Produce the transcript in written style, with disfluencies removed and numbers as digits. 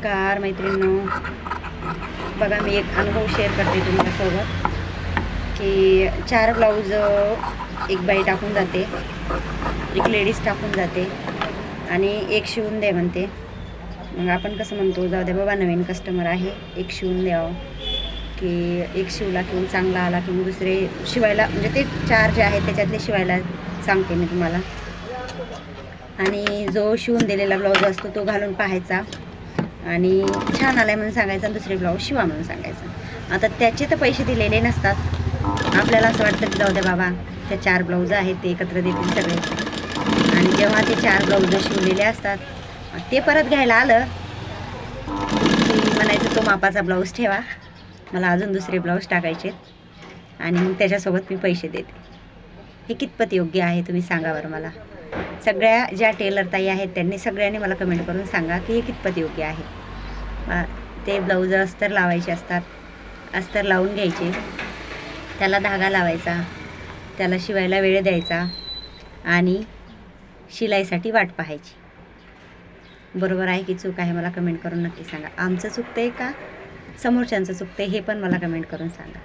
Car मैत्रिणींनो, बघा मी एक अनुभव शेअर करते तुमच्यासोबत की 4 ब्लाऊज एक बाई टाकून जाते, एक लेडीज टाकून जाते आणि एक शिवून दे म्हणते. मग आपण कसं म्हणतो, जाऊ दे बाबा नवीन कस्टमर आहे, एक शिवून द्यावं. की एक शिवला की चांगला आला की दुसरे शिवायला, म्हणजे ते 4 जे आहेत त्याच्यातले शिवायला सांगते मी तुम्हाला. आणि जो शिवून दिलेला ब्लाऊज असतो तो घालून पाहायचा आणि छान आलाय म्हणून सांगायचा, दुसरे ब्लाऊज शिवा म्हणून सांगायचं. आता त्याचे तर पैसे दिलेले नसतात. आपल्याला असं वाटतं की जाऊ द्या बाबा, त्या 4 ब्लाऊज आहेत ते एकत्र देतील सगळे. आणि जेव्हा ते 4 ब्लाऊज शिवलेले असतात ते परत घ्यायला आलं की म्हणायचं तो मापाचा ब्लाऊज ठेवा, मला अजून दुसरे ब्लाऊज टाकायचे आणि मग त्याच्यासोबत मी पैसे देते. हे कितपत योग्य आहे तुम्ही सांगा बरं मला. सगळ्या ज्या टेलर ताई आहेत त्यांनी सगळ्यांनी मला कमेंट करून सांगा की हे कितपत योग्य आहे. ते ब्लाऊज अस्तर लावायचे असतात, अस्तर लावून घ्यायचे, त्याला धागा लावायचा, त्याला शिवायला वेळ द्यायचा आणि शिलाईसाठी वाट पाहायची. बरोबर आहे की चूक आहे मला कमेंट करून नक्की सांगा. आमचं चुकतंय का समोरच्यांचं चुकतंय हे पण मला कमेंट करून सांगा.